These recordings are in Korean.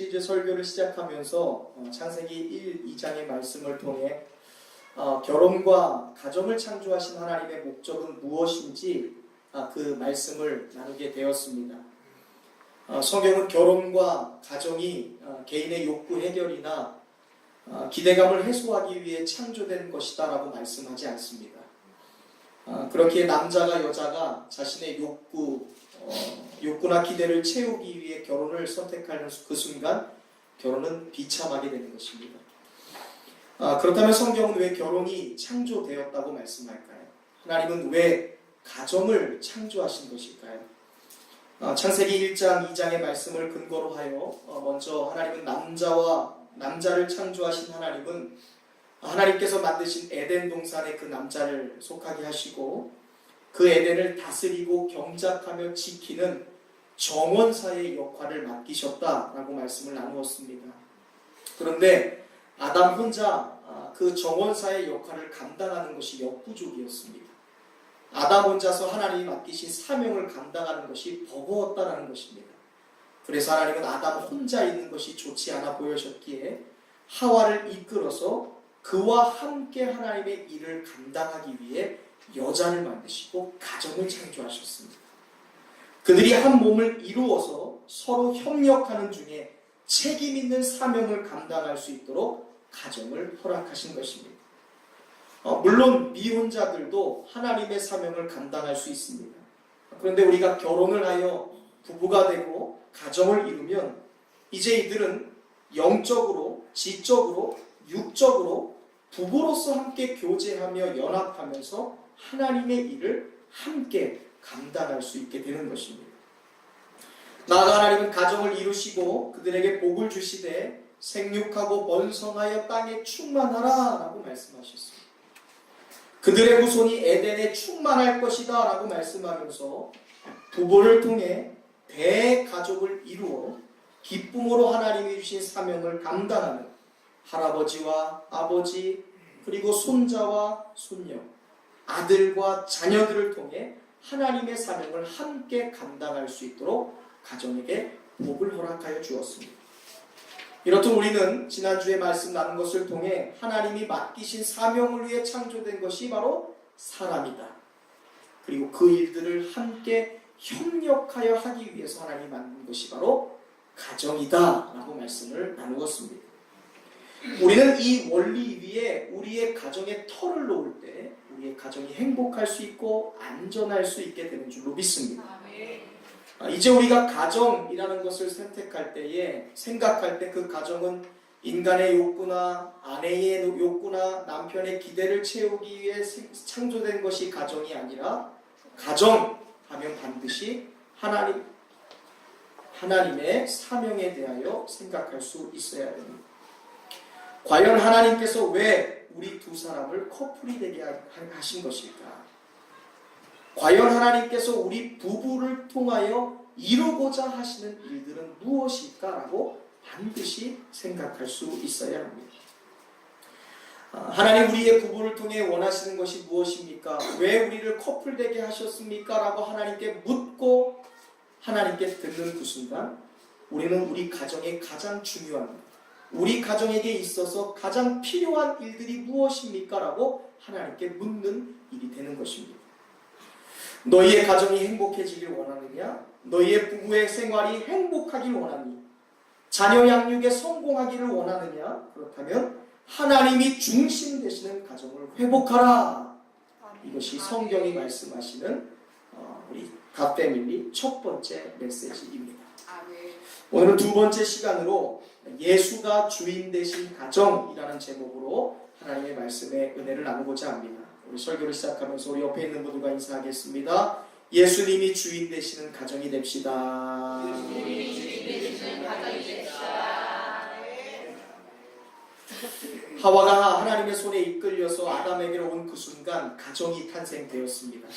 시리즈 설교를 시작하면서 창세기 1, 2장의 말씀을 통해 결혼과 가정을 창조하신 하나님의 목적은 무엇인지 그 말씀을 나누게 되었습니다. 성경은 결혼과 가정이 개인의 욕구 해결이나 기대감을 해소하기 위해 창조된 것이다 라고 말씀하지 않습니다. 그렇기에 남자가 여자가 자신의 욕구나 기대를 채우기 위해 결혼을 선택하는 그 순간 결혼은 비참하게 되는 것입니다. 그렇다면 성경은 왜 결혼이 창조되었다고 말씀할까요? 하나님은 왜 가정을 창조하신 것일까요? 창세기 1장, 2장의 말씀을 근거로 하여 먼저 하나님은 남자를 창조하신 하나님께서 만드신 에덴 동산에 그 남자를 속하게 하시고 그 에덴을 다스리고 경작하며 지키는 정원사의 역할을 맡기셨다라고 말씀을 나누었습니다. 그런데 아담 혼자 그 정원사의 역할을 감당하는 것이 역부족이었습니다. 아담 혼자서 하나님이 맡기신 사명을 감당하는 것이 버거웠다는 것입니다. 그래서 하나님은 아담 혼자 있는 것이 좋지 않아 보여졌기에 하와를 이끌어서 그와 함께 하나님의 일을 감당하기 위해 여자를 만드시고 가정을 창조하셨습니다. 그들이 한 몸을 이루어서 서로 협력하는 중에 책임 있는 사명을 감당할 수 있도록 가정을 허락하신 것입니다. 물론 미혼자들도 하나님의 사명을 감당할 수 있습니다. 그런데 우리가 결혼을 하여 부부가 되고 가정을 이루면 이제 이들은 영적으로, 지적으로, 육적으로 부부로서 함께 교제하며 연합하면서 하나님의 일을 함께 감당할 수 있게 되는 것입니다. 나아가 하나님은 가정을 이루시고 그들에게 복을 주시되 생육하고 번성하여 땅에 충만하라 라고 말씀하셨습니다. 그들의 후손이 에덴에 충만할 것이다 라고 말씀하면서 부부를 통해 대가족을 이루어 기쁨으로 하나님이 주신 사명을 감당하는 할아버지와 아버지 그리고 손자와 손녀, 아들과 자녀들을 통해 하나님의 사명을 함께 감당할 수 있도록 가정에게 복을 허락하여 주었습니다. 이렇듯 우리는 지난주에 말씀 나눈 것을 통해 하나님이 맡기신 사명을 위해 창조된 것이 바로 사람이다. 그리고 그 일들을 함께 협력하여 하기 위해서 하나님이 만든 것이 바로 가정이다 라고 말씀을 나누었습니다. 우리는 이 원리 위에 우리의 가정에 터를 놓을 때 우리의 가정이 행복할 수 있고 안전할 수 있게 되는 줄로 믿습니다. 이제 우리가 가정이라는 것을 선택할 때에 생각할 때 그 가정은 인간의 욕구나 아내의 욕구나 남편의 기대를 채우기 위해 창조된 것이 가정이 아니라 가정하면 반드시 하나님의 사명에 대하여 생각할 수 있어야 됩니다. 과연 하나님께서 왜 우리 두 사람을 커플이 되게 하신 것일까? 과연 하나님께서 우리 부부를 통하여 이루고자 하시는 일들은 무엇일까라고 반드시 생각할 수 있어야 합니다. 하나님 우리의 부부를 통해 원하시는 것이 무엇입니까? 왜 우리를 커플 되게 하셨습니까? 라고 하나님께 묻고 하나님께 듣는 그 순간 우리는 우리 가정에 가장 중요한 우리 가정에게 있어서 가장 필요한 일들이 무엇입니까? 라고 하나님께 묻는 일이 되는 것입니다. 너희의 가정이 행복해지길 원하느냐? 너희의 부부의 생활이 행복하길 원하니? 자녀 양육에 성공하기를 원하느냐? 그렇다면 하나님이 중심 되시는 가정을 회복하라. 이것이 성경이 말씀하시는 우리 갓패밀리 첫 번째 메시지입니다. 오늘은 두 번째 시간으로 예수가 주인 되신 가정이라는 제목으로 하나님의 말씀의 은혜를 나누고자 합니다. 우리 설교를 시작하면서 우리 옆에 있는 모두가 인사하겠습니다. 예수님이 주인 되시는 가정이 됩시다. 예수님이 주인 되시는 가정이 됩시다. 하와가 하나님의 손에 이끌려서 아담에게로 온 그 순간 가정이 탄생되었습니다.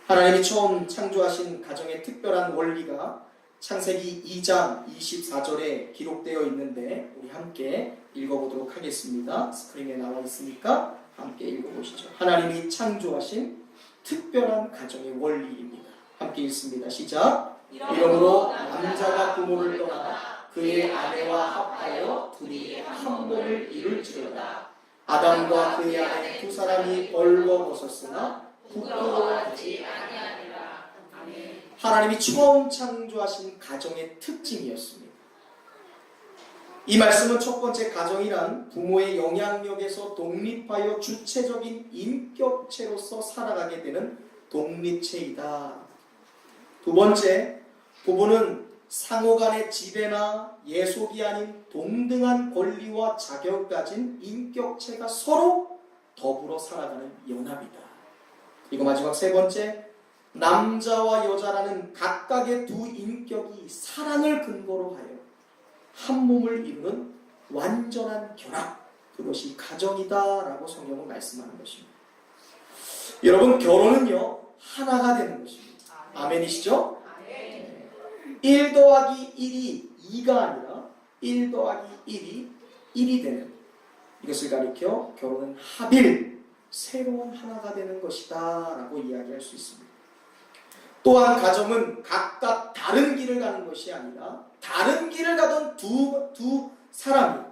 하나님이 처음 창조하신 가정의 특별한 원리가 창세기 2장 24절에 기록되어 있는데 우리 함께 읽어보도록 하겠습니다. 스크린에 나와 있으니까 함께 읽어보시죠. 하나님이 창조하신 특별한 가정의 원리입니다. 함께 읽습니다. 시작. 이러므로 남자가 부모를 떠나 그의 아내와 합하여 둘이 한 몸을 이룰지어다. 아담과 그의 아내 두 사람이 벌거벗었으나 부끄러워하지 아니하니라. 아멘. 하나님이 처음 창조하신 가정의 특징이었습니다. 이 말씀은 첫 번째, 가정이란 부모의 영향력에서 독립하여 주체적인 인격체로서 살아가게 되는 독립체이다. 두 번째, 부부는 상호 간의 지배나 예속이 아닌 동등한 권리와 자격을 가진 인격체가 서로 더불어 살아가는 연합이다. 그리고 마지막 세 번째, 남자와 여자라는 각각의 두 인격이 사랑을 근거로 하여 한 몸을 이루는 완전한 결합, 그것이 가정이다라고 성경은 말씀하는 것입니다. 여러분, 결혼은요 하나가 되는 것입니다. 아멘이시죠? 1 더하기 1이 2가 아니라 1 더하기 1이 1이 되는, 이것을 가리켜 결혼은 합일, 새로운 하나가 되는 것이다 라고 이야기할 수 있습니다. 또한 가정은 각각 다른 길을 가는 것이 아니라 다른 길을 가던 두 사람이,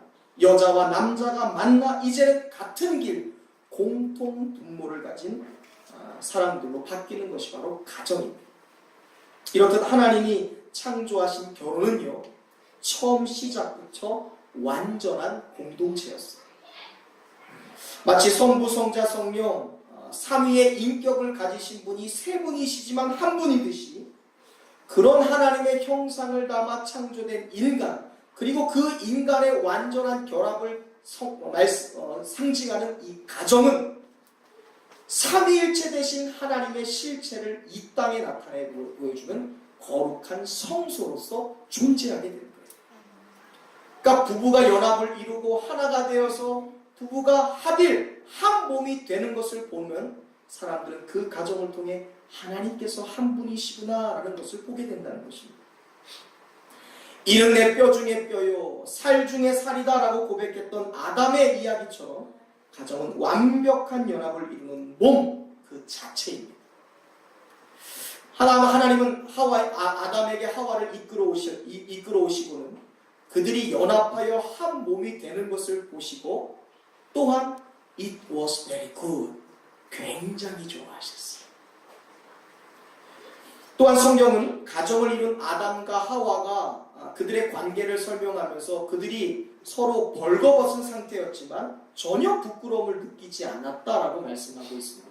여자와 남자가 만나 이제는 같은 길, 공통 분모를 가진 사람들로 바뀌는 것이 바로 가정입니다. 이렇듯 하나님이 창조하신 결혼은요 처음 시작부터 완전한 공동체였어요. 마치 성부, 성자, 성령 삼위의 인격을 가지신 분이 세 분이시지만 한 분이듯이, 그런 하나님의 형상을 담아 창조된 인간, 그리고 그 인간의 완전한 결합을 상징하는 이 가정은 삼위일체 되신 하나님의 실체를 이 땅에 나타내 보여주는 거룩한 성소로서 존재하게 되는 거예요. 그러니까 부부가 연합을 이루고 하나가 되어서 부부가 합일, 한 몸이 되는 것을 보면 사람들은 그 가정을 통해 하나님께서 한 분이시구나 라는 것을 보게 된다는 것입니다. 이는 내 뼈 중에 뼈요 살 중에 살이다 라고 고백했던 아담의 이야기처럼 가정은 완벽한 연합을 이루는 몸 그 자체입니다. 하나님은 아담에게 하와를 이끌어 오시고는 그들이 연합하여 한 몸이 되는 것을 보시고 또한 It was very good, 굉장히 좋아하셨어요. 또한 성경은 가정을 이룬 아담과 하와가 그들의 관계를 설명하면서 그들이 서로 벌거벗은 상태였지만 전혀 부끄러움을 느끼지 않았다라고 말씀하고 있습니다.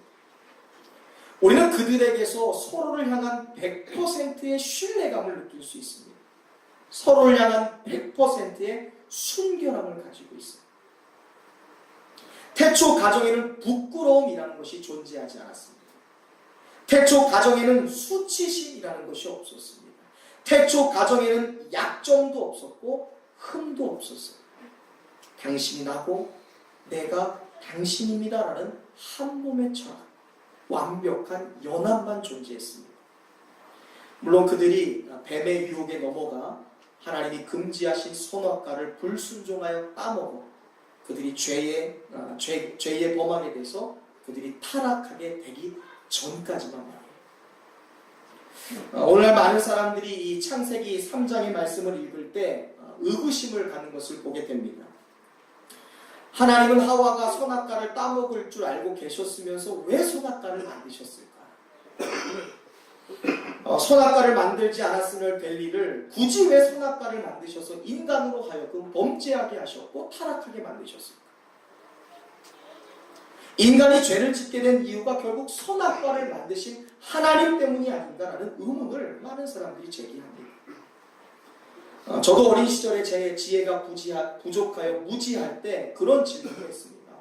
우리는 그들에게서 서로를 향한 100%의 신뢰감을 느낄 수 있습니다. 서로를 향한 100%의 순결함을 가지고 있습니다. 태초 가정에는 부끄러움이라는 것이 존재하지 않았습니다. 태초 가정에는 수치심이라는 것이 없었습니다. 태초 가정에는 약점도 없었고 흠도 없었어요. 당신이 나고 내가 당신입니다라는 한 몸의 철학, 완벽한 연합만 존재했습니다. 물론 그들이 뱀의 유혹에 넘어가 하나님이 금지하신 선악과를 불순종하여 따먹어 그들이 죄에 범하게 돼서 그들이 타락하게 되기 전까지만 말이에요. 오늘날 많은 사람들이 이 창세기 3장의 말씀을 읽을 때 의구심을 갖는 것을 보게 됩니다. 하나님은 하와가 선악과를 따먹을 줄 알고 계셨으면서 왜 선악과를 만드셨을까? 선악과를 만들지 않았으면 될 일을 굳이 왜 선악과를 만드셔서 인간으로 하여금 범죄하게 하셨고 타락하게 만드셨을까? 인간이 죄를 짓게 된 이유가 결국 선악과를 만드신 하나님 때문이 아닌가라는 의문을 많은 사람들이 제기합니다. 저도 어린 시절에 제 지혜가 부족하여 무지할 때 그런 질문을 했습니다.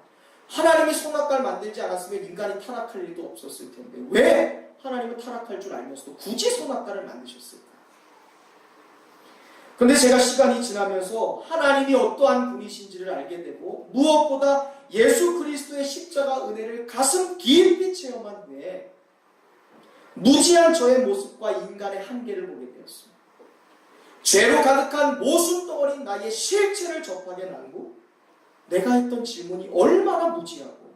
하나님이 선악과를 만들지 않았으면 인간이 타락할 일도 없었을 텐데 왜 하나님은 타락할 줄 알면서도 굳이 선악과를 만드셨을까? 그런데 제가 시간이 지나면서 하나님이 어떠한 분이신지를 알게 되고 무엇보다 예수 그리스도의 십자가 은혜를 가슴 깊이 체험한 후에 무지한 저의 모습과 인간의 한계를 보게 되었습니다. 죄로 가득한 모순덩어리인 나의 실체를 접하게 난 후 내가 했던 질문이 얼마나 무지하고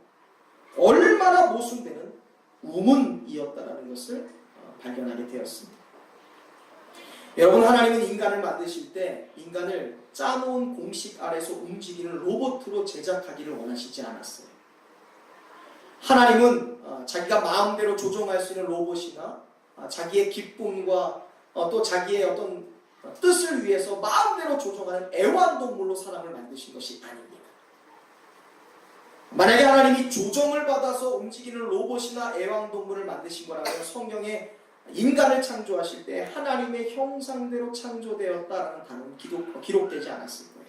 얼마나 모순되는 우문이었다는 것을 발견하게 되었습니다. 여러분, 하나님은 인간을 만드실 때 인간을 짜놓은 공식 아래서 움직이는 로봇으로 제작하기를 원하시지 않았어요. 하나님은 자기가 마음대로 조종할 수 있는 로봇이나 자기의 기쁨과 또 자기의 어떤 뜻을 위해서 마음대로 조종하는 애완동물로 사람을 만드신 것이 아닙니다. 만약에 하나님이 조종을 받아서 움직이는 로봇이나 애완동물을 만드신 거라면 성경에 인간을 창조하실 때 하나님의 형상대로 창조되었다라는 단어는 기록되지 않았을 거예요.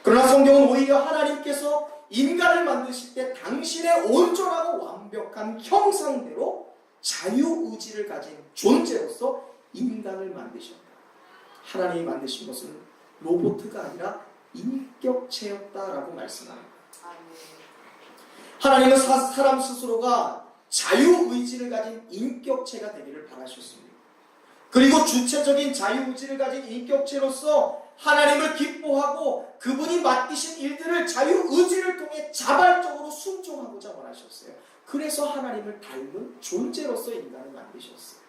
그러나 성경은 오히려 하나님께서 인간을 만드실 때 당신의 온전하고 완벽한 형상대로 자유의지를 가진 존재로서 인간을 만드셨다. 하나님이 만드신 것은 로봇가 아니라 인격체였다라고 말씀합니다. 하나님은 사람 스스로가 자유의지를 가진 인격체가 되기를 바라셨습니다. 그리고 주체적인 자유의지를 가진 인격체로서 하나님을 기뻐하고 그분이 맡기신 일들을 자유의지를 통해 자발적으로 순종하고자 원하셨어요. 그래서 하나님을 닮은 존재로서 인간을 만드셨어요.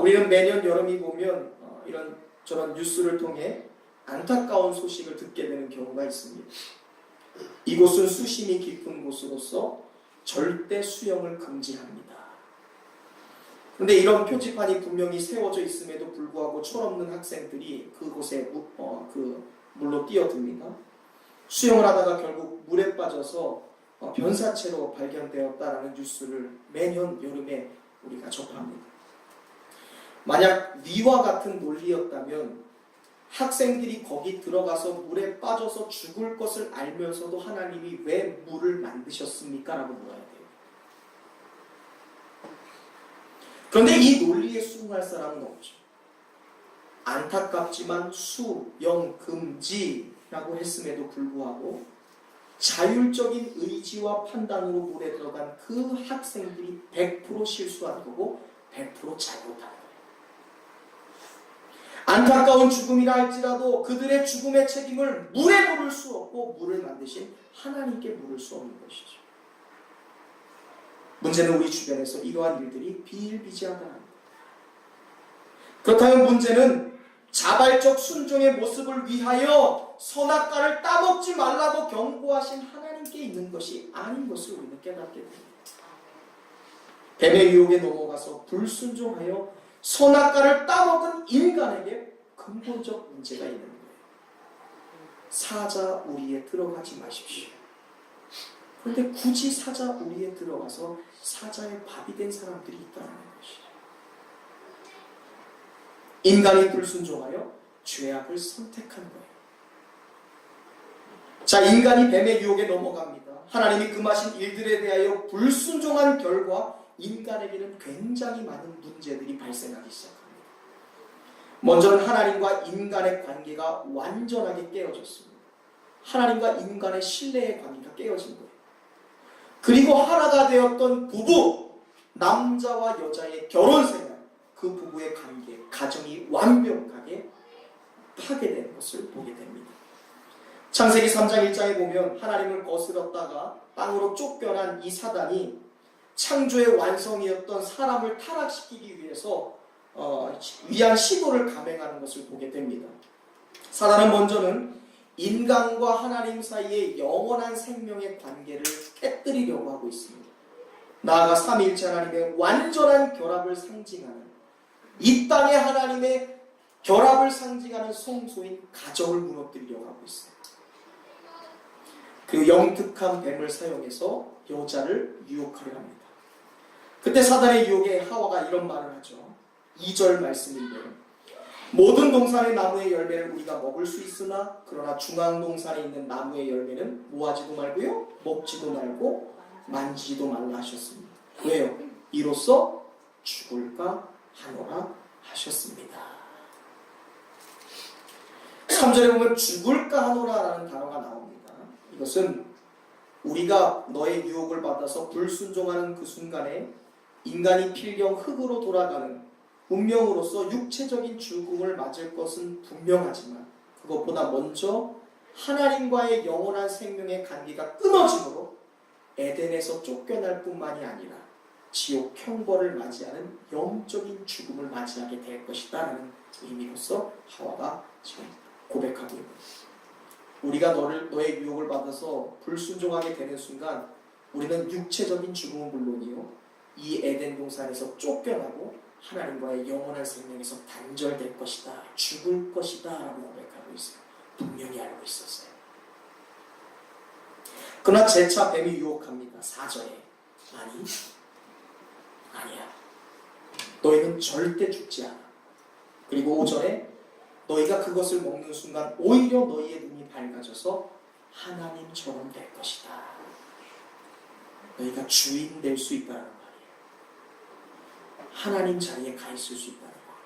우리는 매년 여름이 보면 이런 저런 뉴스를 통해 안타까운 소식을 듣게 되는 경우가 있습니다. 이곳은 수심이 깊은 곳으로서 절대 수영을 금지합니다. 그런데 이런 표지판이 분명히 세워져 있음에도 불구하고 철없는 학생들이 그곳에 물로 뛰어듭니다. 수영을 하다가 결국 물에 빠져서 변사체로 발견되었다라는 뉴스를 매년 여름에 우리가 접합니다. 만약 위와 같은 논리였다면 학생들이 거기 들어가서 물에 빠져서 죽을 것을 알면서도 하나님이 왜 물을 만드셨습니까? 라고 물어야 돼요. 그런데 이 논리에 수긍할 사람은 없죠. 안타깝지만 수영 금지라고 했음에도 불구하고 자율적인 의지와 판단으로 물에 들어간 그 학생들이 100% 실수한 거고 100% 잘못한 거예요. 안타까운 죽음이라 할지라도 그들의 죽음의 책임을 물에 물을 수 없고 물을 만드신 하나님께 물을 수 없는 것이죠. 문제는 우리 주변에서 이러한 일들이 비일비재하다는 것. 그렇다면 문제는 자발적 순종의 모습을 위하여 선악과를 따먹지 말라고 경고하신 하나님께 있는 것이 아닌 것을 우리는 깨닫게 됩니다. 뱀의 유혹에 넘어가서 불순종하여 선악과를 따먹은 인간에게 근본적 문제가 있는 거예요. 사자 우리에 들어가지 마십시오. 그런데 굳이 사자 우리에 들어가서 사자의 밥이 된 사람들이 있다는 것이죠. 인간이 불순종하여 죄악을 선택한 거예요. 자, 인간이 뱀의 유혹에 넘어갑니다. 하나님이 금하신 일들에 대하여 불순종한 결과 인간에게는 굉장히 많은 문제들이 발생하기 시작합니다. 먼저는 하나님과 인간의 관계가 완전하게 깨어졌습니다. 하나님과 인간의 신뢰의 관계가 깨어진 거예요. 그리고 하나가 되었던 부부, 남자와 여자의 결혼생활, 그 부부의 관계, 가정이 완벽하게 파괴된 것을 보게 됩니다. 창세기 3장 1장에 보면 하나님을 거스렀다가 땅으로 쫓겨난 이 사단이 창조의 완성이었던 사람을 타락시키기 위해서 위한 시도를 감행하는 것을 보게 됩니다. 사단은 먼저는 인간과 하나님 사이의 영원한 생명의 관계를 깨뜨리려고 하고 있습니다. 나아가 삼위일체 하나님의 완전한 결합을 상징하는 이 땅의 하나님의 결합을 상징하는 성소인 가정을 무너뜨리려고 하고 있어요. 그 영특한 뱀을 사용해서 여자를 유혹하려 합니다. 그때 사단의 유혹에 하와가 이런 말을 하죠. 2절 말씀인데 모든 동산의 나무의 열매를 우리가 먹을 수 있으나 그러나 중앙동산에 있는 나무의 열매는 모하지도 말고요 먹지도 말고 만지지도 말라 하셨습니다. 왜요? 이로써 죽을까 하노라 하셨습니다. 3절에 보면 죽을까 하노라라는 단어가 나옵니다. 이것은 우리가 너의 유혹을 받아서 불순종하는 그 순간에 인간이 필경 흙으로 돌아가는 운명으로서 육체적인 죽음을 맞을 것은 분명하지만 그것보다 먼저 하나님과의 영원한 생명의 관계가 끊어짐으로 에덴에서 쫓겨날 뿐만이 아니라 지옥 형벌을 맞이하는 영적인 죽음을 맞이하게 될 것이다 라는 의미로서 하와가 지금 고백하고 있는 거예요. 우리가 너의 유혹을 받아서 불순종하게 되는 순간 우리는 육체적인 죽음은 물론이요 이 에덴 동산에서 쫓겨나고 하나님과의 영원한 생명에서 단절될 것이다, 죽을 것이다 라고 고백하고 있어요. 분명히 알고 있었어요. 그러나 재차 뱀이 유혹합니다. 4절에 아니야. 너희는 절대 죽지 않아. 그리고 5절에 너희가 그것을 먹는 순간 오히려 너희의 눈이 밝아져서 하나님처럼 될 것이다. 너희가 주인 될 수 있다는 말이에요. 하나님 자리에 가 있을 수 있다는 거예요.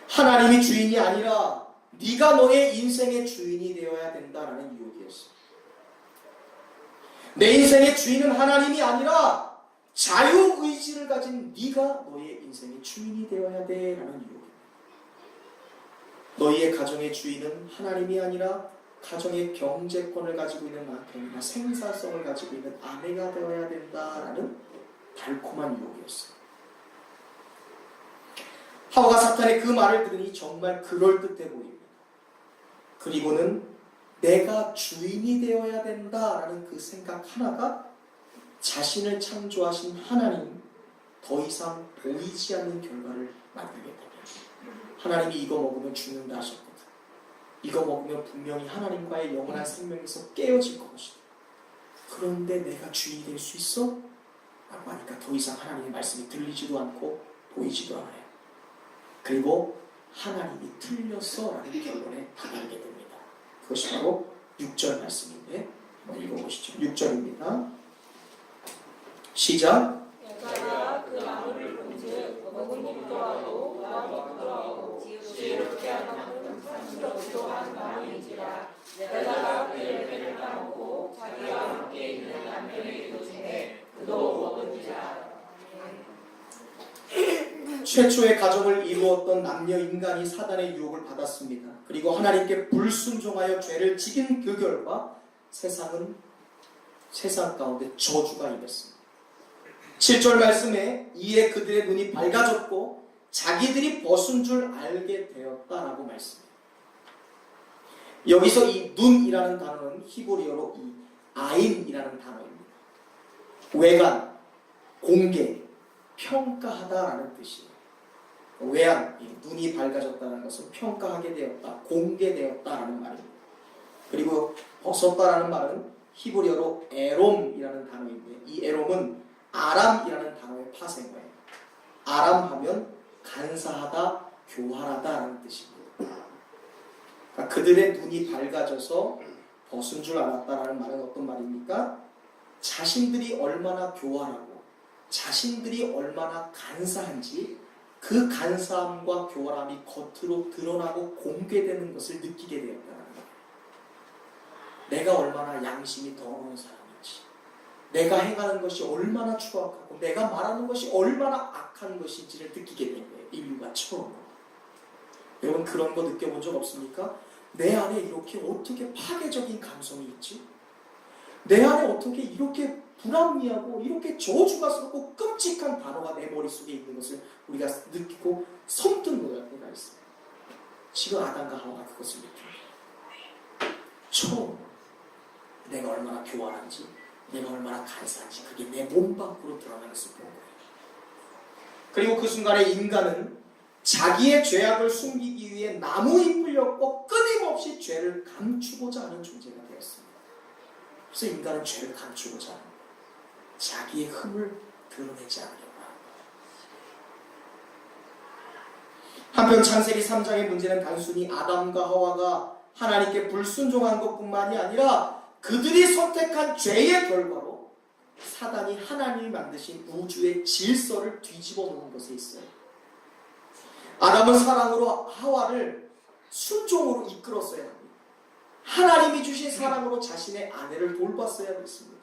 하나님이 주인이 아니라 네가 너의 인생의 주인이 되어야 된다라는 유혹이었어요. 내 인생의 주인은 하나님이 아니라 자유의지를 가진 네가 너의 인생의 주인이 되어야 돼라는 유혹입니다. 너희의 가정의 주인은 하나님이 아니라 가정의 경제권을 가지고 있는 남편이나 생사성을 가지고 있는 아내가 되어야 된다라는 달콤한 유혹이었어요. 하와가 사탄의 그 말을 들으니 정말 그럴듯해 보입니다. 그리고는 내가 주인이 되어야 된다라는 그 생각 하나가 자신을 창조하신 하나님 더 이상 보이지 않는 결과를 만들게 됩니다. 하나님이 이거 먹으면 죽는다 하셨거든. 이거 먹으면 분명히 하나님과의 영원한 생명에서 깨어질 것이다. 그런데 내가 주인이 될 수 있어? 라고 하니까 더 이상 하나님의 말씀이 들리지도 않고 보이지도 않아요. 그리고 하나님이 틀렸어 라는 결론에 다다르게 됩니다. 그것이 바로 6절 말씀인데 한번 읽어보시죠. 6절입니다. 시작. 여자가 그 나무를 본즉 먹음직도 하고 보암직도 하고 지혜롭게 하는 산스럽기도 한 나무인지라. 여자가 그 열매를 따먹고 자기와 함께 있는 남편에게도 주매 그도 먹은지라. 최초의 가정을 이루었던 남녀 인간이 사단의 유혹을 받았습니다. 그리고 하나님께 불순종하여 죄를 지긴 그 결과 세상 가운데 저주가 임했습니다. 7절 말씀에 이에 그들의 눈이 밝아졌고 자기들이 벗은 줄 알게 되었다라고 말씀해요. 여기서 이 눈이라는 단어는 히브리어로 이 아인이라는 단어입니다. 외관, 공개, 평가하다라는 뜻이에요. 외양, 눈이 밝아졌다는 것은 평가하게 되었다, 공개되었다라는 말입니다. 그리고 벗었다라는 말은 히브리어로 에롬이라는 단어인데 이 에롬은 아람이라는 단어의 파생어예요. 아람하면 간사하다, 교활하다라는 뜻입니다. 그러니까 그들의 눈이 밝아져서 벗은 줄 알았다라는 말은 어떤 말입니까? 자신들이 얼마나 교활하고 자신들이 얼마나 간사한지 그 간사함과 교활함이 겉으로 드러나고 공개되는 것을 느끼게 되었다는 거예요. 내가 얼마나 양심이 더러운 사람인지, 내가 행하는 것이 얼마나 추악하고 내가 말하는 것이 얼마나 악한 것인지를 느끼게 된 거예요. 인류가 처음으로. 여러분 그런 거 느껴본 적 없습니까? 내 안에 이렇게 어떻게 파괴적인 감성이 있지? 내 안에 어떻게 이렇게 불합리하고 이렇게 저주가스럽고 끔찍한 단어가 내 머릿속에 있는 것을 우리가 느끼고 섬든 때가 있어요. 지금 아담과 하와가 그것을 느낍니다. 처음 내가 얼마나 교활한지 내가 얼마나 간사한지 그게 내 몸 밖으로 드러나는 것을 본 거예요. 그리고 그 순간에 인간은 자기의 죄악을 숨기기 위해 나무잎을 엮고 끊임없이 죄를 감추고자 하는 존재가 되었습니다. 그래서 인간은 죄를 감추고자 하는 거예요. 자기의 흠을 드러내지 않으려고 하는 거예요. 한편 창세기 3장의 문제는 단순히 아담과 하와가 하나님께 불순종한 것뿐만이 아니라 그들이 선택한 죄의 결과로 사단이 하나님이 만드신 우주의 질서를 뒤집어 놓은 것에 있어요. 아담은 사랑으로 하와를 순종으로 이끌었어야 합니다. 하나님이 주신 사랑으로 자신의 아내를 돌봤어야 됐습니다.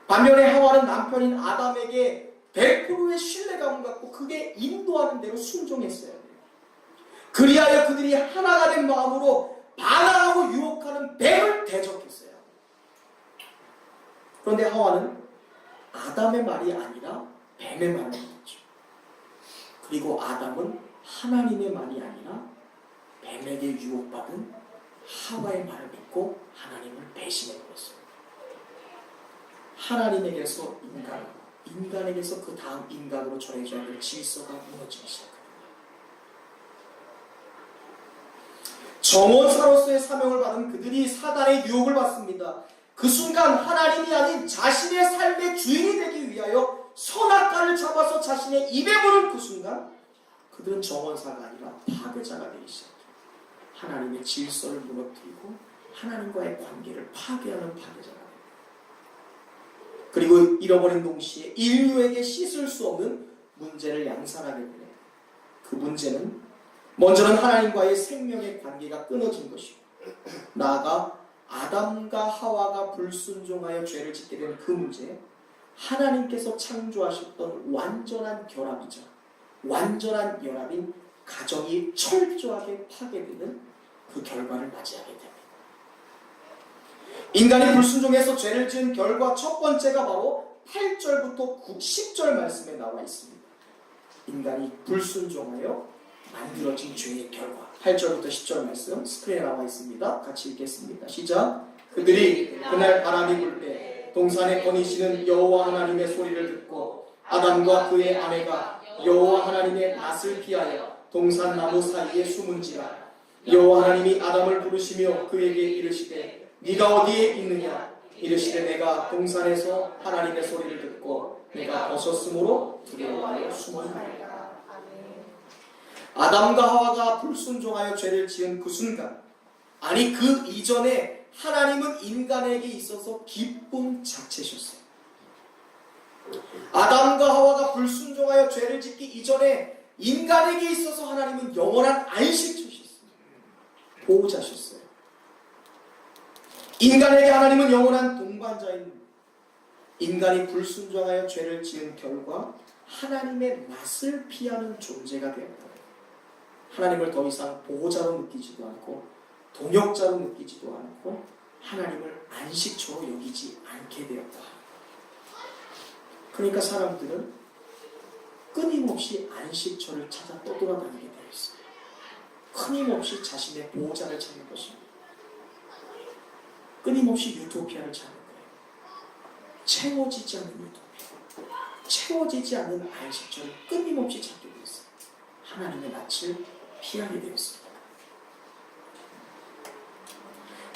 반면에 하와는 남편인 아담에게 100%의 신뢰감을 갖고 그게 인도하는 대로 순종했어야 돼요. 그리하여 그들이 하나가 된 마음으로 반항하고 유혹하는 뱀을 대적했어요. 그런데 하와는 아담의 말이 아니라 뱀의 말을 믿었죠. 그리고 아담은 하나님의 말이 아니라 뱀에게 유혹받은 하와의 말을 믿고 하나님을 배신해버렸어요. 하나님에게서 인간에게서 그 다음 인간으로 전해져야 될 질서가 무너지기 시작합니다. 정원사로서의 사명을 받은 그들이 사단의 유혹을 받습니다. 그 순간 하나님이 아닌 자신의 삶의 주인이 되기 위하여 선악과를 잡아서 자신의 입에 물은 그 순간 그들은 정원사가 아니라 파괴자가 되기 시작합니다. 하나님의 질서를 무너뜨리고 하나님과의 관계를 파괴하는 파괴자가 됩니다. 그리고 잃어버린 동시에 인류에게 씻을 수 없는 문제를 양산하게 됩니다. 그 문제는 먼저는 하나님과의 생명의 관계가 끊어진 것이고, 나아가 아담과 하와가 불순종하여 죄를 짓게 된 그 문제, 하나님께서 창조하셨던 완전한 결합이자 완전한 연합인 가정이 철저하게 파괴되는 그 결과를 맞이하게 됩니다. 인간이 불순종해서 죄를 지은 결과 첫 번째가 바로 8절부터 10절 말씀에 나와 있습니다. 인간이 불순종하여 만들어진 죄의 결과. 8절부터 10절 말씀 스크린에 나와 있습니다. 같이 읽겠습니다. 시작. 그들이 그날 바람이 불 때 동산에 거니시는 여호와 하나님의 소리를 듣고 아담과 그의 아내가 여호와 하나님의 낯을 피하여 동산 나무 사이에 숨은지라. 여호와 하나님이 아담을 부르시며 그에게 이르시되 네가 어디에 있느냐. 이르시되 내가 동산에서 하나님의 소리를 듣고 내가 벗었으므로 두려워하여 숨었나이다. 아담과 하와가 불순종하여 죄를 지은 그 순간, 아니 그 이전에 하나님은 인간에게 있어서 기쁨 자체셨어요. 아담과 하와가 불순종하여 죄를 짓기 이전에 인간에게 있어서 하나님은 영원한 안식처셨어요. 보호자셨어요. 인간에게 하나님은 영원한 동반자입니다. 인간이 불순종하여 죄를 지은 결과 하나님의 낯을 피하는 존재가 되었다. 하나님을 더 이상 보호자로 느끼지도 않고 동역자로 느끼지도 않고 하나님을 안식처로 여기지 않게 되었다. 그러니까 사람들은 끊임없이 안식처를 찾아 떠돌아다니게 되어 있어요. 끊임없이 자신의 보호자를 찾는 것입니다. 끊임없이 유토피아를 찾는 거예요. 채워지지 않는 유토피아, 채워지지 않는 안식처를 끊임없이 찾게 되어 있어요. 하나님의 낯을 피하게 되었습니다.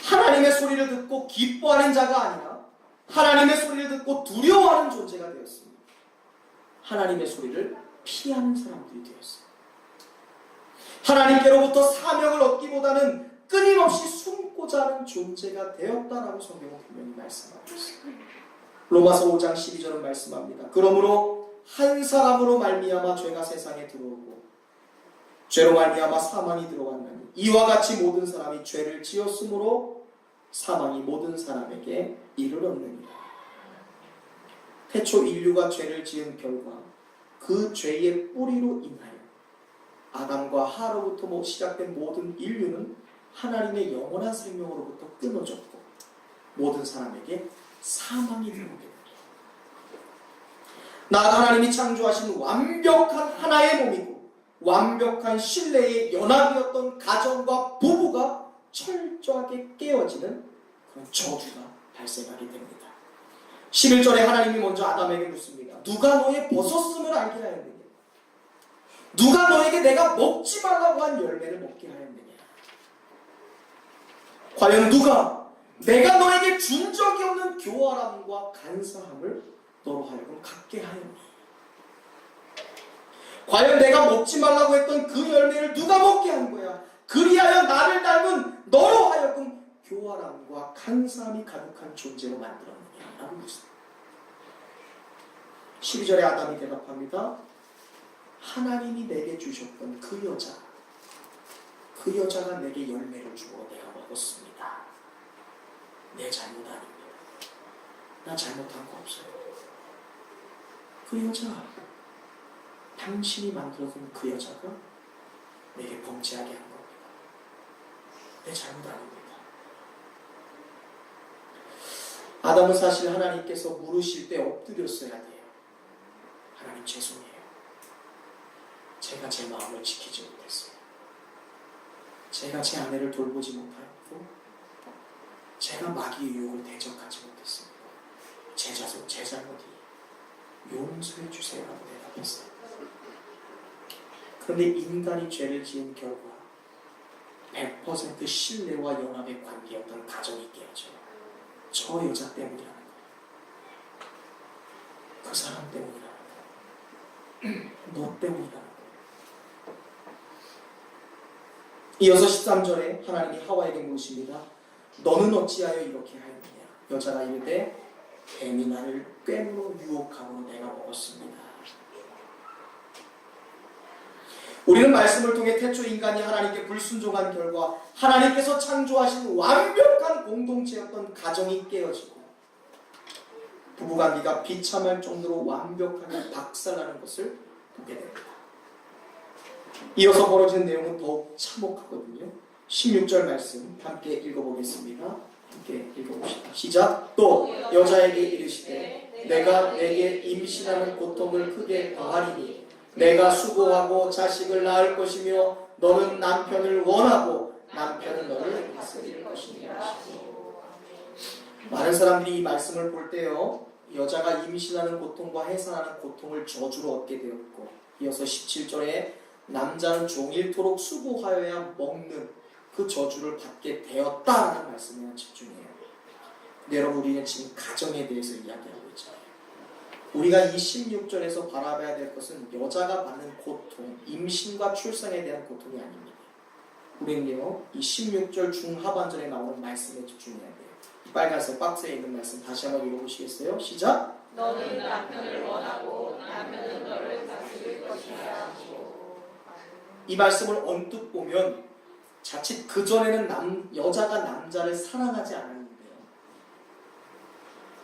하나님의 소리를 듣고 기뻐하는 자가 아니라 하나님의 소리를 듣고 두려워하는 존재가 되었습니다. 하나님의 소리를 피하는 사람들이 되었어요. 하나님께로부터 사명을 얻기보다는 끊임없이 숨고자 하는 존재가 되었다라고 성경은 분명히 말씀하고 있습니다. 로마서 5장 12절은 말씀합니다. 그러므로 한 사람으로 말미암아 죄가 세상에 들어오고 죄로 말미암아 사망이 들어왔나니 이와 같이 모든 사람이 죄를 지었으므로 사망이 모든 사람에게 이르렀느니라. 태초 인류가 죄를 지은 결과 그 죄의 뿌리로 인하여 아담과 하로부터 시작된 모든 인류는 하나님의 영원한 생명으로부터 끊어졌고 모든 사람에게 사망이 들어오게 됩니다. 나아가 하나님이 창조하신 완벽한 하나의 몸이고 완벽한 신뢰의 연합이었던 가정과 부부가 철저하게 깨어지는 그런 저주가 발생하게 됩니다. 11절에 하나님이 먼저 아담에게 묻습니다. 누가 너의 벗었음을 알게 하였느냐? 누가 너에게 내가 먹지 말라고 한 열매를 먹게 하였느냐? 과연 누가 내가 너에게 준 적이 없는 교활함과 간사함을 너로 하여금 갖게 하였느냐? 과연 내가 먹지 말라고 했던 그 열매를 누가 먹게 한 거야? 그리하여 나를 닮은 너로 하여금 교활함과 간사함이 가득한 존재로 만들었느냐? 라고 묻습니다. 12절에 아담이 대답합니다. 하나님이 내게 주셨던 그 여자가 내게 열매를 주어 내가 먹었습니다. 내 잘못 아닙니다. 나 잘못한 거 없어요. 그 여자, 당신이 만들어둔 그 여자가 내게 범죄하게 한 겁니다. 내 잘못 아닙니다. 아담은 사실 하나님께서 물으실 때 엎드렸어야 돼요. 하나님 죄송해요. 제가 제 마음을 지키지 못했어요. 제가 제 아내를 돌보지 못하였고 제가 마귀의 유혹을 대적하지 못했습니다. 제 잘못이에요. 용서해 주세요라고 대답했어요. 그런데 인간이 죄를 지은 결과 100% 신뢰와 연합의 관계였던 가정이 깨어져요. 저 여자 때문이라는 거예요. 그 사람 때문이라는 거예요. 너 때문이라는 거예요. 이어서 13절에 하나님이 하와에게 물으십니다. 너는 어찌하여 이렇게 하였느냐? 여자가 이르되 뱀이 나를 꿰물어 유혹함으로 내가 먹었습니다. 우리는 말씀을 통해 태초 인간이 하나님께 불순종한 결과 하나님께서 창조하신 완벽한 공동체였던 가정이 깨어지고 부부관계가 비참할 정도로 완벽하게 박살나는 것을 보게 됩니다. 이어서 벌어진 내용은 더욱 참혹하거든요. 16절 말씀 함께 읽어보겠습니다. 함께 읽어봅시다. 시작. 또 여자에게 이르시되 내가 내게 임신하는 고통을 크게 더하리니 내가 수고하고 자식을 낳을 것이며 너는 남편을 원하고 남편은 너를 다스릴 것이니라. 많은 사람들이 이 말씀을 볼 때요, 여자가 임신하는 고통과 해산하는 고통을 저주로 얻게 되었고, 이어서 17절에 남자는 종일토록 수고하여야 먹는 그 저주를 받게 되었다라는 말씀에 집중해요. 근데 여러분, 우리는 지금 가정에 대해서 이야기하고 있잖아요. 우리가 이 16절에서 바라봐야 될 것은 여자가 받는 고통, 임신과 출산에 대한 고통이 아닙니다. 우리는요, 이 16절 중하반절에 나오는 말씀에 집중해야 돼요. 이 빨간색 박스에 있는 말씀 다시 한번 읽어보시겠어요? 시작! 너는 남편을 원하고 남편은 너를 다스릴 것이야. 이 말씀을 언뜻 보면 자칫 그전에는 여자가 남자를 사랑하지 않았는데요.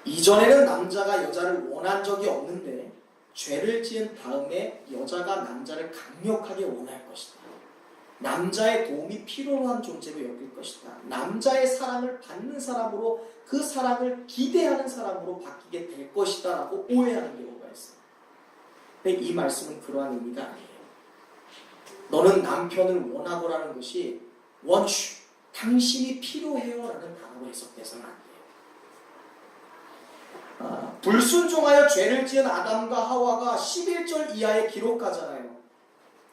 이전에는 남자가 여자를 원한 적이 없는데 죄를 지은 다음에 여자가 남자를 강력하게 원할 것이다. 남자의 도움이 필요로 한 존재로 여길 것이다. 남자의 사랑을 받는 사람으로 그 사랑을 기대하는 사람으로 바뀌게 될 것이다 라고 오해하는 경우가 있어요. 근데 이 말씀은 그러한 의미가 아니에요. 너는 남편을 원하고라는 것이 want you, 당신이 필요해요 라는 단어로 해석돼서는 안 돼요. 불순종하여 죄를 지은 아담과 하와가 11절 이하에 기록하잖아요.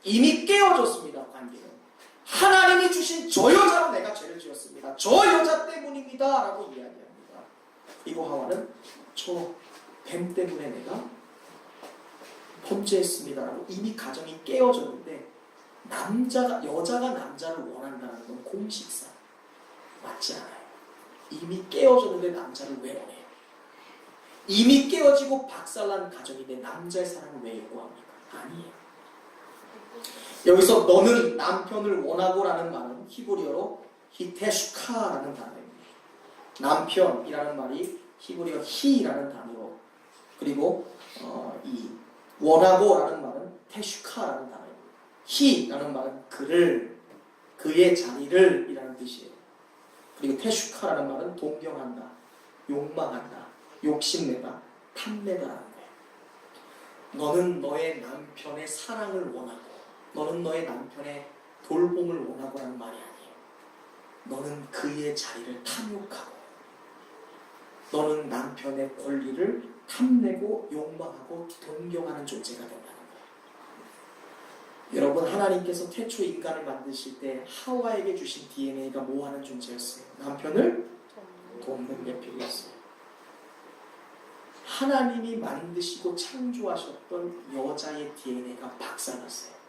이미 깨어졌습니다. 관계는. 하나님이 주신 저 여자로 내가 죄를 지었습니다. 저 여자 때문입니다 라고 이야기합니다. 그리고 하와는 저 뱀 때문에 내가 범죄했습니다 라고 이미 가정이 깨어졌는데 여자가 남자를 원한다는 건 공식상 맞지 않아요. 이미 깨어졌는데 남자를 왜 원해요? 이미 깨어지고 박살난 가정인데 남자의 사랑을 왜 요구합니까? 아니에요. 여기서 너는 남편을 원하고라는 말은 히브리어로 히테슈카라는 단어입니다. 남편이라는 말이 히브리어 히라는 단어로, 그리고 이 원하고라는 말은 테슈카라는 단어입니다. 히라는 말은 그의 자리를 이라는 뜻이에요. 그리고 테슈카라는 말은 동경한다, 욕망한다, 욕심내다, 탐내다라는 거예요. 너는 너의 남편의 사랑을 원하고 너는 너의 남편의 돌봄을 원하고라는 말이 아니에요. 너는 그의 자리를 탐욕하고 너는 남편의 권리를 탐내고 욕망하고 동경하는 존재가 된다는 거예요. 여러분, 하나님께서 태초 인간을 만드실 때 하와에게 주신 DNA가 뭐 하는 존재였어요? 남편을 돕는 게 필요했어요. 하나님이 만드시고 창조하셨던 여자의 DNA가 박살났어요.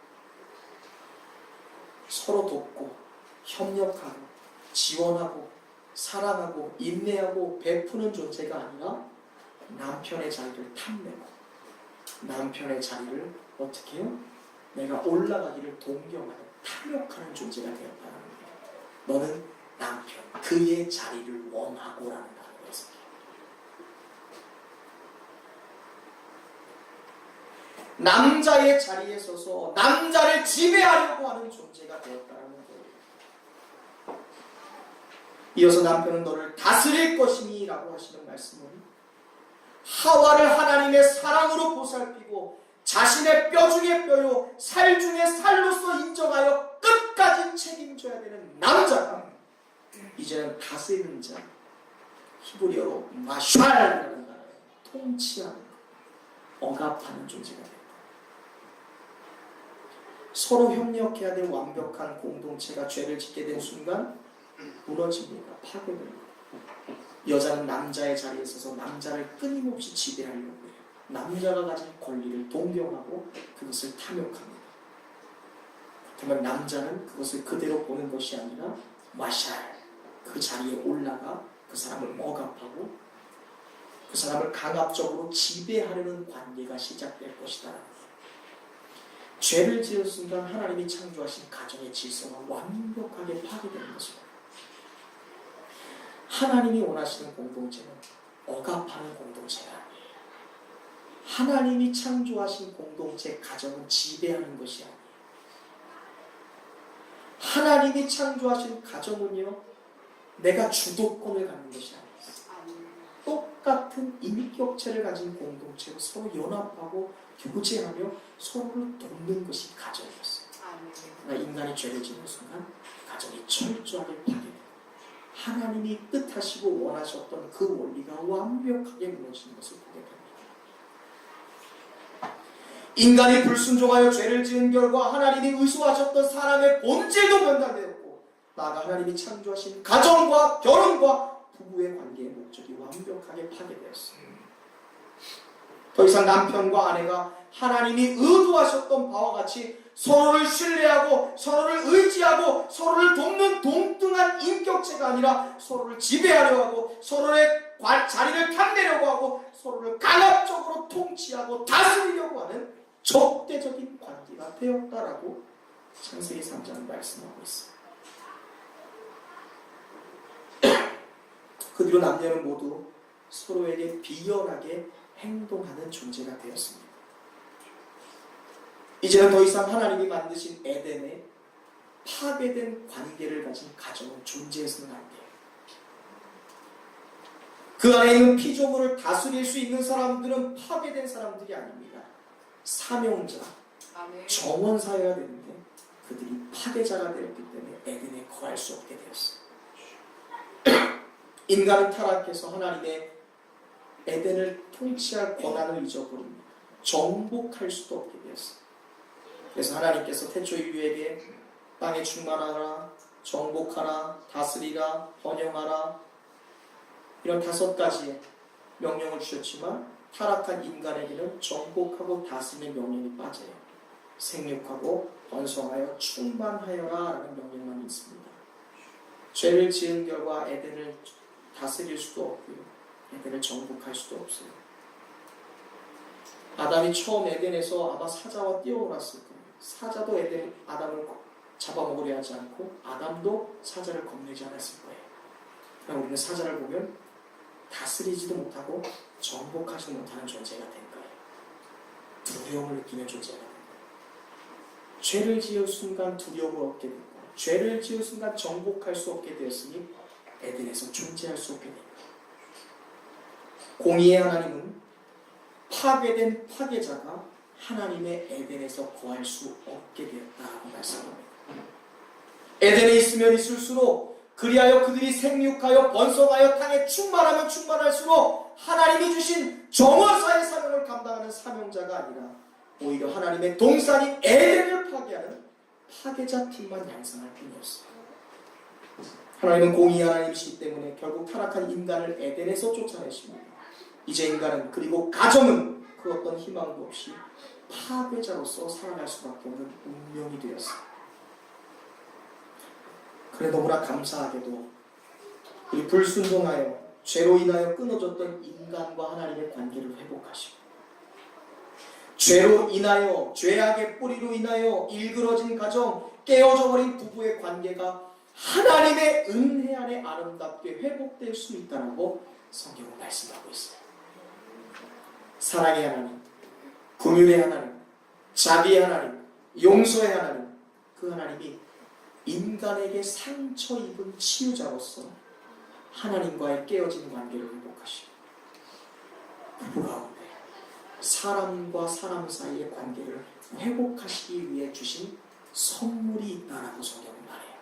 서로 돕고 협력하고 지원하고 사랑하고 인내하고 베푸는 존재가 아니라 남편의 자리를 탐내고 남편의 자리를 어떻게 해요? 내가 올라가기를 동경하는 탐욕하는 존재가 되었다는 거예요. 너는 남편, 그의 자리를 원하고라는 단어였어요. 남자의 자리에 서서 남자를 지배하려고 하는 존재가 되었다는 거예요. 이어서 남편은 너를 다스릴 것이니 라고 하시는 말씀은 하와를 하나님의 사랑으로 보살피고 자신의 뼈 중에 뼈요 살 중에 살로서 인정하여 끝까지 책임져야 되는 남자가 이제는 다스리는 자, 히브리어로 마샬이라는 단어에 통치하는 억압하는 존재가 됩니다. 서로 협력해야 될 완벽한 공동체가 죄를 짓게 된 순간 무너집니다. 파괴됩니다. 여자는 남자의 자리에 서서 남자를 끊임없이 지배하려고 해요. 남자가 가진 권리를 동경하고 그것을 탐욕합니다. 그러면 남자는 그것을 그대로 보는 것이 아니라 마샬, 그 자리에 올라가 그 사람을 억압하고 그 사람을 강압적으로 지배하려는 관계가 시작될 것이다. 죄를 지은 순간 하나님이 창조하신 가정의 질서가 완벽하게 파괴되는 것입니다. 하나님이 원하시는 공동체는 억압하는 공동체가 아니에요. 하나님이 창조하신 공동체 가정은 지배하는 것이 아니에요. 하나님이 창조하신 가정은요, 내가 주도권을 갖는 것이 아니에요. 똑같은 인격체를 가진 공동체로 서로 연합하고 교제하며 서로를 돕는 것이 가정이었어요. 그러나 인간이 죄를 짓는 순간 가정이 철저하게 파괴돼요. 하나님이 뜻하시고 원하셨던 그 원리가 완벽하게 무너지는 것을 보게 됩니다. 인간이 불순종하여 죄를 지은 결과 하나님이 의도하셨던 사람의 본질도 변달되었고 나아가 하나님이 창조하신 가정과 결혼과 부부의 관계의 목적이 완벽하게 파괴되었습니다. 더 이상 남편과 아내가 하나님이 의도하셨던 바와 같이 서로를 신뢰하고 서로를 의지하고 서로를 돕는 동등한 인격체가 아니라 서로를 지배하려 하고 서로의 자리를 탐내려고 하고 서로를 강압적으로 통치하고 다스리려고 하는 적대적인 관계가 되었다라고 창세기 3장은 말씀하고 있습니다. 그 뒤로 남녀는 모두 서로에게 비열하게 행동하는 존재가 되었습니다. 이제는 더 이상 하나님이 만드신 에덴에 파괴된 관계를 가진 가정은 존재해서는 안 돼요. 그 안에 있는 피조물을 다스릴 수 있는 사람들은 파괴된 사람들이 아닙니다. 사명자, 정원사여야 되는데 그들이 파괴자가 되었기 때문에 에덴에 거할 수 없게 되었어요. 인간은 타락해서 하나님의 에덴을 통치할 권한을 잊어버립니다. 정복할 수도 없게 되었어요. 그래서 하나님께서 태초 인류에게 땅에 충만하라, 정복하라, 다스리라, 번영하라 이런 5가지의 명령을 주셨지만 타락한 인간에게는 정복하고 다스리는 명령이 빠져요. 생육하고 번성하여 충만하여라 라는 명령만 있습니다. 죄를 지은 결과 에덴을 다스릴 수도 없고요. 에덴을 정복할 수도 없어요. 아담이 처음 에덴에서 아마 사자와 뛰어놀았을 거예요. 사자도 아담을 잡아먹으려 하지 않고 아담도 사자를 겁내지 않았을 거예요. 그러나 우리는 사자를 보면 다스리지도 못하고 정복하지 못하는 존재가 된 거예요. 두려움을 느끼는 존재가 된 거예요. 죄를 지을 순간 두려움을 얻게 되고 죄를 지을 순간 정복할 수 없게 되었으니 에덴에서 존재할 수 없게 됩니다. 공의의 하나님은 파괴된 파괴자가 하나님의 에덴에서 거할 수 없게 되었다고 말씀합니다. 에덴에 있으면 있을수록 그리하여 그들이 생육하여 번성하여 땅에 충만하면 충만할수록 하나님이 주신 정원사의 사명을 감당하는 사명자가 아니라 오히려 하나님의 동산인 에덴을 파괴하는 파괴자 팀만 양성할 뿐이었어요. 하나님은 공의의 하나님이시기 때문에 결국 타락한 인간을 에덴에서 쫓아내십니다. 이제 인간은 그리고 가정은 그 어떤 희망도 없이 파괴자로서 살아갈 수밖에 없는 운명이 되었어요. 그래 너무나 감사하게도 우리 불순종하여 죄로 인하여 끊어졌던 인간과 하나님의 관계를 회복하시고 죄로 인하여 죄악의 뿌리로 인하여 일그러진 가정 깨어져 버린 부부의 관계가 하나님의 은혜 안에 아름답게 회복될 수 있다고 성경은 말씀하고 있어요. 사랑의 하나님, 긍휼의 하나님, 자비의 하나님, 용서의 하나님, 그 하나님이 인간에게 상처 입은 치유자로서 하나님과의 깨어진 관계를 회복하시고 부부 가운데 사람과 사람 사이의 관계를 회복하시기 위해 주신 선물이 있다라고 성경은 말해요.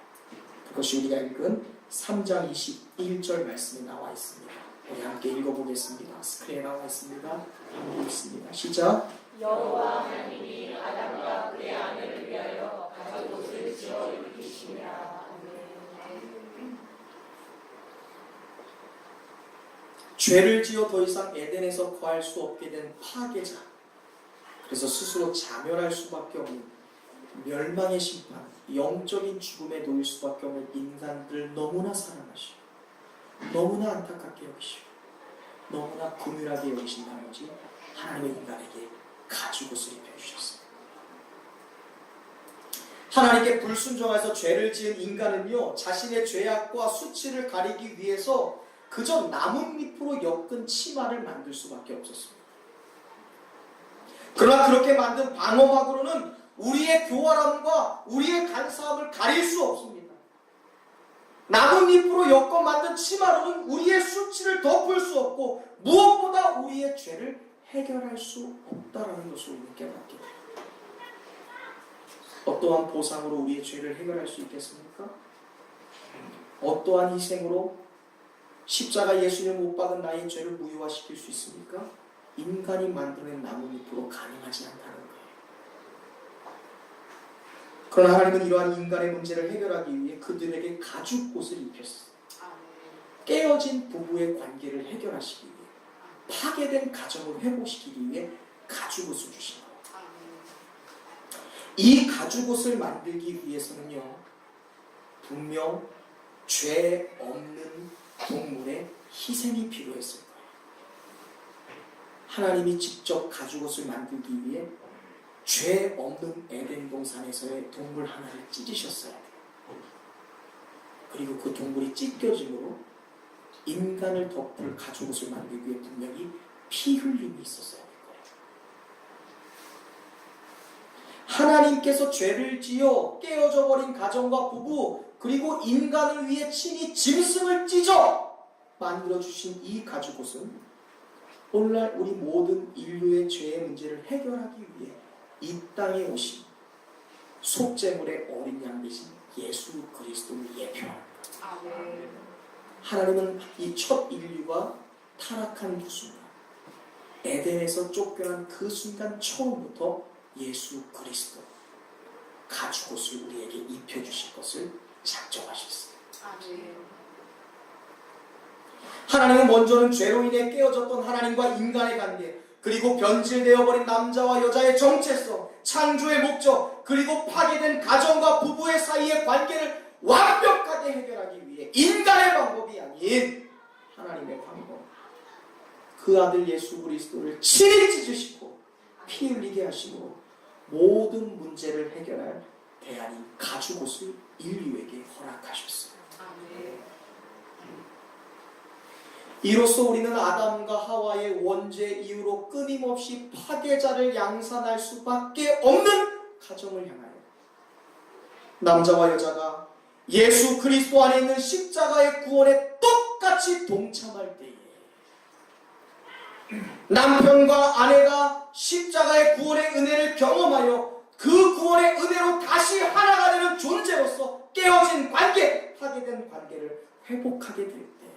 그것이 우리가 읽은 3장 21절 말씀에 나와 있습니다. 우리 함께 읽어보겠습니다. 스크린에 나와 있습니다. 함께 읽습니다. 시작. 여호와 하나님이 아담과 그의 아내를 위하여 가죽옷을 지어 입히시니라. 죄를 지어 더 이상 에덴에서 거할 수 없게 된 파괴자, 그래서 스스로 자멸할 수밖에 없는 멸망의 심판, 영적인 죽음에 놓일 수밖에 없는 인간들을 너무나 사랑하시고 너무나 안타깝게 여기시고 너무나 긍휼하게 여기신 나머지 하나님의 인간에게 가죽옷을 입혀주셨습니다. 하나님께 불순종해서 죄를 지은 인간은요, 자신의 죄악과 수치를 가리기 위해서 그저 나뭇잎으로 엮은 치마를 만들 수밖에 없었습니다. 그러나 그렇게 만든 방어막으로는 우리의 교활함과 우리의 간사함을 가릴 수 없습니다. 나뭇잎으로 엮어 만든 치마로는 우리의 수치를 덮을 수 없고 무엇보다 우리의 죄를 해결할 수 없다라는 것을 우리는 깨닫게 됩니다. 어떠한 보상으로 우리의 죄를 해결할 수 있겠습니까? 어떠한 희생으로 십자가 예수님을 못 박은 나의 죄를 무효화시킬 수 있습니까? 인간이 만드는 나뭇잎으로 가능하지 않다는 거예요. 그러나 하나님은 이러한 인간의 문제를 해결하기 위해 그들에게 가죽옷을 입혔어요. 깨어진 부부의 관계를 해결하시기 위해, 파괴된 가정을 회복시키기 위해 가죽옷을 주신 거예요. 이 가죽옷을 만들기 위해서는요, 분명 죄 없는 동물의 희생이 필요했을 거예요. 하나님이 직접 가죽옷을 만들기 위해 죄 없는 에덴 동산에서의 동물 하나를 찢으셨어야 돼요. 그리고 그 동물이 찢겨짐으로 인간을 덮을 가죽옷을 만들기 위해 분명히 피 흘림이 있었어야 돼요. 하나님께서 죄를 지어 깨어져 버린 가정과 부부, 그리고 인간을 위해 친히 짐승을 찢어 만들어주신 이 가죽옷은 오늘날 우리 모든 인류의 죄의 문제를 해결하기 위해 이 땅에 오신 속죄물의 어린 양 되신 예수 그리스도를 예표합니다. 하나님은 이 첫 인류가 타락한 그 순간, 에덴에서 쫓겨난 그 순간 처음부터 예수 그리스도 가죽옷을 우리에게 입혀주실 것을 작정하셨습니다. 하나님은 먼저는 죄로 인해 깨어졌던 하나님과 인간의 관계, 그리고 변질되어 버린 남자와 여자의 정체성, 창조의 목적, 그리고 파괴된 가정과 부부의 사이의 관계를 완벽하게 해결하기 위해 인간의 방법이 아닌 하나님의 방법, 그 아들 예수 그리스도를 친히 찢으시고 피 흘리게 하시고 모든 문제를 해결할 대안인 가죽옷을 인류에게 허락하셨어요. 이로써 우리는 아담과 하와의 원죄 이후로 끊임없이 파괴자를 양산할 수밖에 없는 가정을 향하여 남자와 여자가 예수 그리스도 안에 있는 십자가의 구원에 똑같이 동참할 때에 남편과 아내가 십자가의 구원의 은혜를 경험하여 그 구원의 은혜로 다시 하나가 되는 존재로서 깨어진 관계, 파괴된 관계를 회복하게 될 때,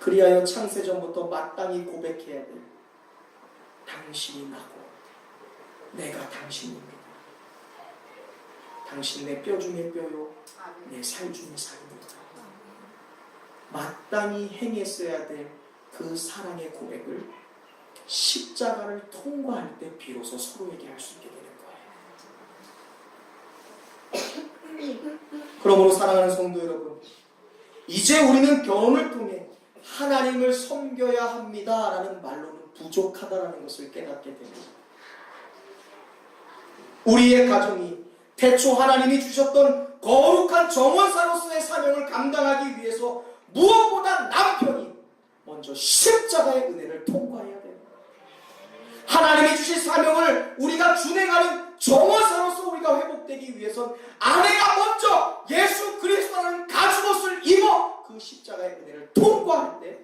그리하여 창세전부터 마땅히 고백해야 될 당신이 나고 내가 당신입니다. 당신 내 뼈 중에 뼈요 내 살 중에 살입니다. 마땅히 행했어야 될 그 사랑의 고백을 십자가를 통과할 때 비로소 서로에게 할 수 있게 되는 거예요. 그러므로 사랑하는 성도 여러분, 이제 우리는 결혼을 통해 하나님을 섬겨야 합니다 라는 말로는 부족하다라는 것을 깨닫게 됩니다. 우리의 가정이 태초 하나님이 주셨던 거룩한 정원사로서의 사명을 감당하기 위해서 무엇보다 남편이 먼저 십자가의 은혜를 통과해야 됩니다. 하나님이 주신 사명을 우리가 준행하는 정원사로서 우리가 회복되기 위해선 아내가 먼저 예수 그리스도라는 가죽옷을 입어 그 십자가의 은혜를 통과할 때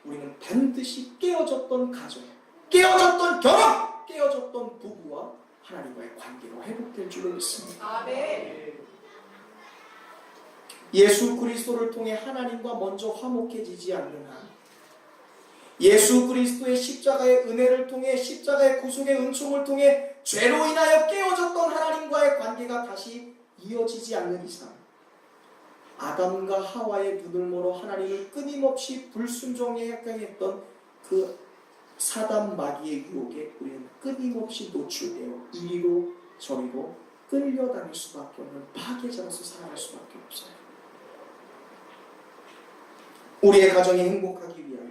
우리는 반드시 깨어졌던 가정, 깨어졌던 결혼, 깨어졌던 부부와 하나님과의 관계로 회복될 줄로 믿습니다. 아멘. 예수 그리스도를 통해 하나님과 먼저 화목해지지 않는 한, 예수 그리스도의 십자가의 은혜를 통해, 십자가의 구속의 은총을 통해 죄로 인하여 깨어졌던 하나님과의 관계가 다시 이어지지 않는 이상, 아담과 하와의 눈을 멀어 하나님을 끊임없이 불순종하게 했던 그 사단 마귀의 유혹에 우리는 끊임없이 노출되어 이리로 저리로 끌려다닐 수밖에 없는 파괴자로서 살아갈 수밖에 없어요. 우리의 가정이 행복하기 위하여,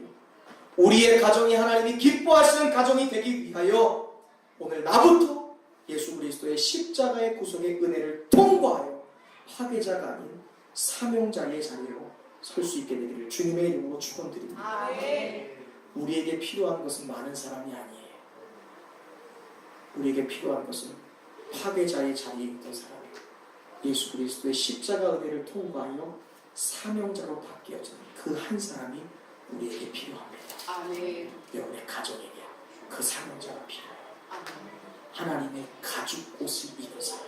우리의 가정이 하나님이 기뻐하시는 가정이 되기 위하여 오늘 나부터 예수 그리스도의 십자가의 구속의 은혜를 통과하여 파괴자가 아닌 사명자의 자리로 설 수 있게 되기를 주님의 이름으로 축원드립니다. 아멘. 우리에게 필요한 것은 많은 사람이 아니에요. 우리에게 필요한 것은 파괴자의 자리에 있던 사람이에요. 예수 그리스도의 십자가 은혜를 통과하여 사명자로 바뀌어진 그 한 사람이 우리에게 필요합니다. 아멘. 여러분의 가정에게 그 사명자가 필요해요. 아멘. 하나님의 가죽 옷을 입은 사람,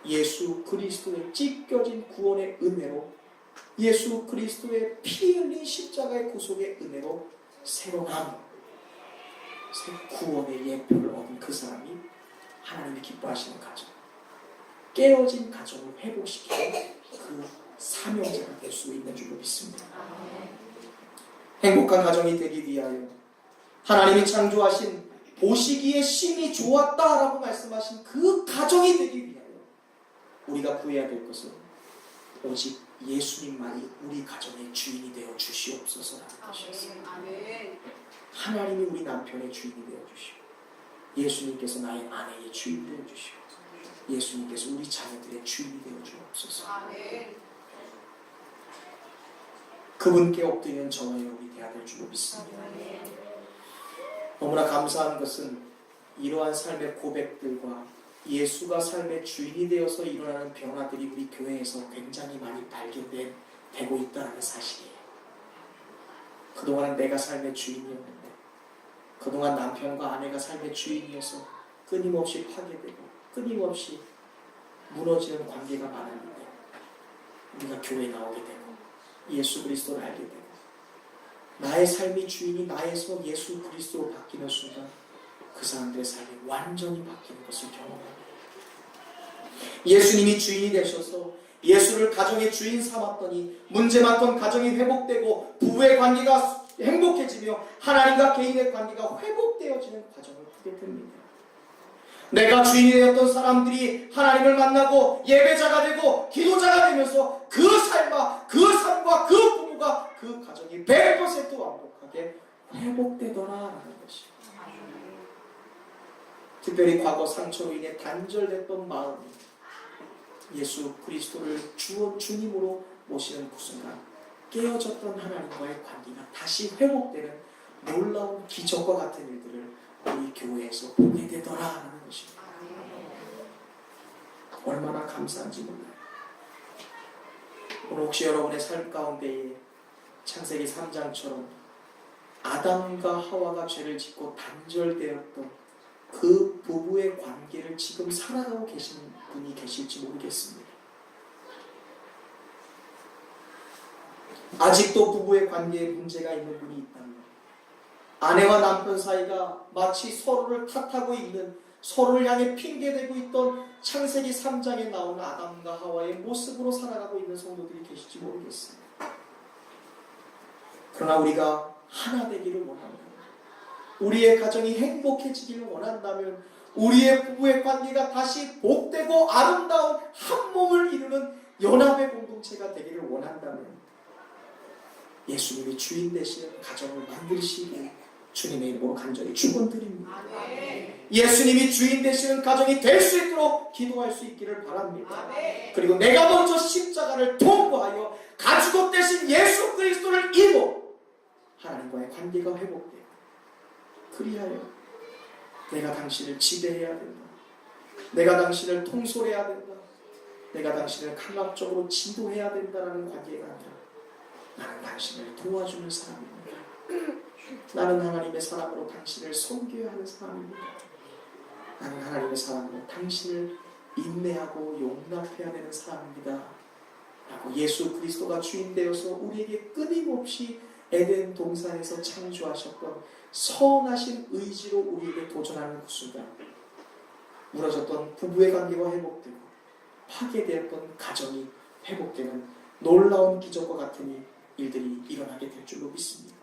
예수 그리스도의 찢겨진 구원의 은혜로, 예수 그리스도의 피 흘린 십자가의 구속의 은혜로 새로운 새 구원의 예표를 얻은 그 사람이 하나님이 기뻐하시는 가정, 깨어진 가정을 회복시키는 그 사명자가 될 수 있는 줄로 믿습니다. 행복한 가정이 되기 위하여 하나님이 창조하신 보시기에 심히 좋았다라고 말씀하신 그 가정이 되기 위하여 우리가 구해야 될 것은 오직 예수님만이 우리 가정의 주인이 되어 주시옵소서라는 것이었습니다. 아멘. 하나님이 우리 남편의 주인이 되어 주시고, 예수님께서 나의 아내의 주인이 되어 주시고, 예수님께서 우리 자녀들의 주인이 되어 주옵소서. 아멘. 그분께 엎드리는 저와 여러분이 되어야 될 줄로 믿습니다. 너무나 감사한 것은 이러한 삶의 고백들과 예수가 삶의 주인이 되어서 일어나는 변화들이 우리 교회에서 굉장히 많이 발견되고 있다는 사실이에요. 그동안은 내가 삶의 주인이었는데, 그동안 남편과 아내가 삶의 주인이어서 끊임없이 파괴되고 끊임없이 무너지는 관계가 많았는데, 우리가 교회에 나오게 되고 예수 그리스도를 알게 되고 나의 삶이 주인이 나에서 예수 그리스도로 바뀌는 순간 그 사람들의 삶이 완전히 바뀌는 것을 경험합니다. 예수님이 주인이 되셔서 예수를 가정의 주인 삼았더니 문제 많던 가정이 회복되고 부부의 관계가 행복해지며 하나님과 개인의 관계가 회복되어지는 과정을 보게 됩니다. 내가 주인이 되었던 사람들이 하나님을 만나고 예배자가 되고 기도자가 되면서 그 삶과 그 부부가 그 가정이 100% 완벽하게 회복되더라라는 것이에요. 특별히 과거 상처로 인해 단절됐던 마음이 예수 그리스도를 주님으로 모시는 그 순간 깨어졌던 하나님과의 관계가 다시 회복되는 놀라운 기적과 같은 일들을 우리 교회에서 보게 되더라라는 것입니다. 얼마나 감사한지 몰라요. 오늘 혹시 여러분의 삶 가운데에 창세기 3장처럼 아담과 하와가 죄를 짓고 단절되었던 그 부부의 관계를 지금 살아가고 계신 분이 계실지 모르겠습니다. 아직도 부부의 관계에 문제가 있는 분이 있다면, 아내와 남편 사이가 마치 서로를 탓하고 있는, 서로를 향해 핑계대고 있던 창세기 3장에 나오는 아담과 하와의 모습으로 살아가고 있는 성도들이 계실지 모르겠습니다. 그러나 우리가 하나 되기를 원한다면, 우리의 가정이 행복해지기를 원한다면, 우리의 부부의 관계가 다시 복되고 아름다운 한 몸을 이루는 연합의 공동체가 되기를 원한다면 예수님이 주인 되시는 가정을 만드시고 주님의 이름으로 간절히 축원드립니다. 예수님이 주인 되시는 가정이 될 수 있도록 기도할 수 있기를 바랍니다. 그리고 내가 먼저 십자가를 통과하여 가죽옷 대신 예수 그리스도를 입어 하나님과의 관계가 회복되고, 그리하여 내가 당신을 지배해야 된다. 내가 당신을 통솔해야 된다. 내가 당신을 강압적으로 지도해야 된다라는 관계가 아니라 나는 당신을 도와주는 사람입니다. 나는 하나님의 사람으로 당신을 섬겨야 하는 사람입니다. 나는 하나님의 사람으로 당신을 인내하고 용납해야 되는 사람입니다. 라고 예수 그리스도가 주인 되어서 우리에게 끊임없이 에덴 동산에서 창조하셨던 선하신 의지로 우리에게 도전하는 그 순간, 무너졌던 부부의 관계가 회복되고 파괴되었던 가정이 회복되는 놀라운 기적과 같은 일들이 일어나게 될 줄로 믿습니다.